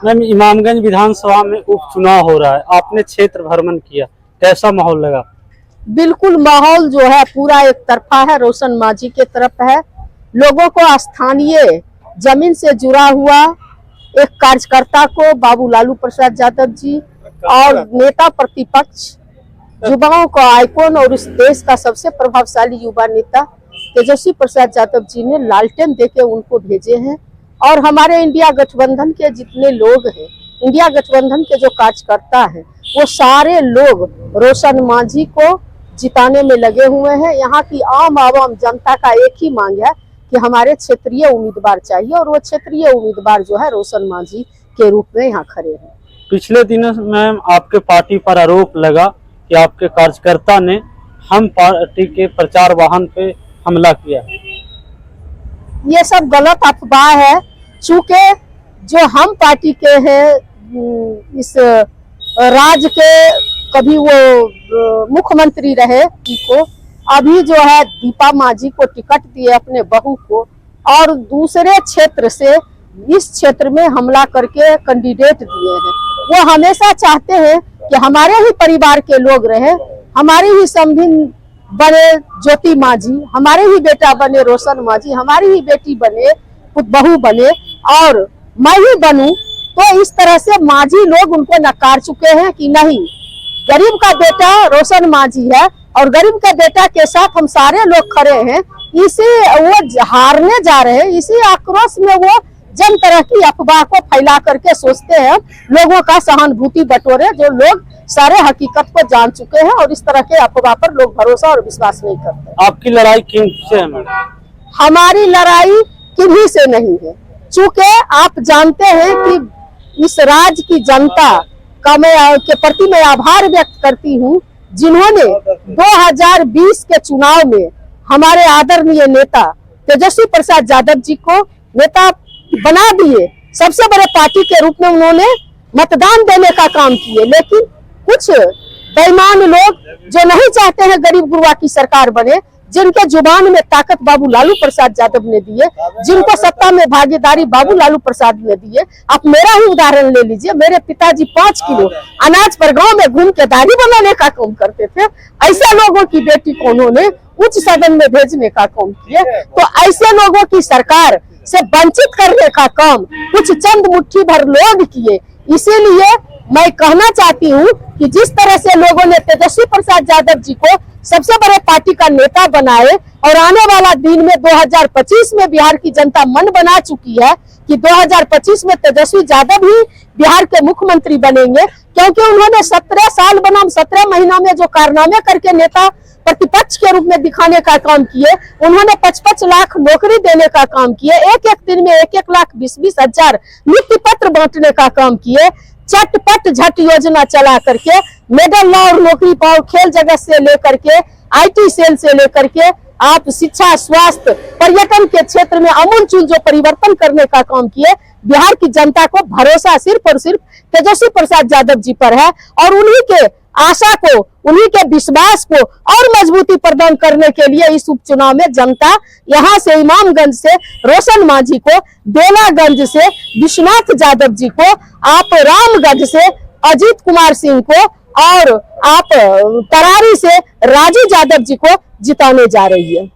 Ma'am, Imamganj विधानसभा में उपचुनाव हो रहा है, आपने क्षेत्र भ्रमण किया, कैसा माहौल लगा? बिल्कुल माहौल जो है पूरा एक तरफा है, रोशन मांझी के तरफ है। लोगों को स्थानीय जमीन से जुड़ा हुआ एक कार्यकर्ता को बाबू लालू प्रसाद यादव जी और नेता प्रतिपक्ष, युवाओं का आइकॉन और इस देश का सबसे प्रभावशाली युवा नेता तेजस्वी प्रसाद यादव जी ने लालटेन देके उनको भेजे हैं। और हमारे इंडिया गठबंधन के जितने लोग हैं, इंडिया गठबंधन के जो कार्यकर्ता हैं, वो सारे लोग रोशन मांझी को जिताने में लगे हुए हैं। यहाँ की आम आवाम जनता का एक ही मांग है कि हमारे क्षेत्रीय उम्मीदवार चाहिए, और वो क्षेत्रीय उम्मीदवार जो है रोशन मांझी के रूप में यहाँ खड़े हैं। पिछले दिनों में आपके पार्टी पर आरोप लगा कि आपके कार्यकर्ता ने हम पार्टी के प्रचार वाहन पे हमला किया। ये सब गलत अफवाह है। चूंकि जो हम पार्टी के हैं, इस राज्य के कभी वो मुख्यमंत्री रहे को, अभी जो है दीपा मांझी को टिकट दिए अपने बहू को, और दूसरे क्षेत्र से इस क्षेत्र में हमला करके कैंडिडेट दिए हैं। वो हमेशा चाहते हैं कि हमारे ही परिवार के लोग रहे, हमारी ही समधिन बने ज्योति मांझी, हमारे ही बेटा बने रोशन मांझी, हमारी ही बेटी बने, बहू बने, और मैं ही बनूं। तो इस तरह से मांझी लोग उनको नकार चुके हैं कि नहीं, गरीब का बेटा रोशन मांझी है और गरीब के बेटा के साथ हम सारे लोग खड़े हैं। इसी वो हारने जा रहे हैं, इसी आक्रोश में वो जन तरह की अफवाह को फैला करके सोचते हैं लोगों का सहानुभूति बटोरे, जो लोग सारे हकीकत को जान चुके हैं, और इस तरह के अफवाह पर लोग भरोसा और विश्वास नहीं करते। आपकी लड़ाई किन से है? हमारी लड़ाई किन्हीं से नहीं है। चूंकि आप जानते हैं कि इस राज्य की जनता का के प्रति मैं आभार व्यक्त करती हूँ, जिन्होंने 2020 के चुनाव में हमारे आदरणीय नेता तेजस्वी प्रसाद यादव जी को नेता बना दिए। सबसे बड़े पार्टी के रूप में उन्होंने मतदान देने का काम किए, लेकिन कुछ बेईमान लोग जो नहीं चाहते हैं गरीब गुरबा की सरकार बने, जिनके जुबान में ताकत बाबू लालू प्रसाद यादव ने दिए, जिनको सत्ता में भागीदारी बाबू लालू प्रसाद ने दिए। आप मेरा ही उदाहरण ले लीजिए, मेरे पिताजी 5 किलो अनाज पर गांव में घूम के दाढ़ी बनाने का काम करते थे। ऐसे लोगों की बेटी को उन्होंने उच्च सदन में भेजने का काम किए। तो ऐसे लोगों की सरकार से वंचित करने का काम कुछ चंद मुट्ठी भर लोग किए। इसीलिए मैं कहना चाहती हूँ कि जिस तरह से लोगों ने तेजस्वी प्रसाद यादव जी को सबसे बड़े पार्टी का नेता बनाए, और आने वाला दिन में 2025 में बिहार की जनता मन बना चुकी है कि 2025 में तेजस्वी यादव ही बिहार के मुख्यमंत्री बनेंगे, क्योंकि उन्होंने 17 साल बनाम 17 महीना में जो कारनामे करके नेता प्रतिपक्ष के रूप में दिखाने का काम किए। उन्होंने 55 लाख नौकरी देने का काम किए, एक दिन में 1 लाख 20 हजार नियुक्ति पत्र बांटने का काम किए, चटपट झट योजना चला करके मेडल लॉ और नौकरी पाओ खेल जगत से लेकर के IT सेल से लेकर के आप शिक्षा, स्वास्थ्य, पर्यटन के क्षेत्र में आमूलचूल जो परिवर्तन करने का काम किए। बिहार की जनता को भरोसा सिर्फ और सिर्फ तेजस्वी प्रसाद यादव जी पर है, और उन्हीं के आशा को, उन्हीं के विश्वास को और मजबूती प्रदान करने के लिए इस उपचुनाव में जनता यहाँ से इमामगंज से रोशन मांझी को, बेलागंज से विश्वनाथ यादव जी को, आप रामगंज से अजीत कुमार सिंह को, और आप तरारी से राजू यादव जी को जिताने जा रही है।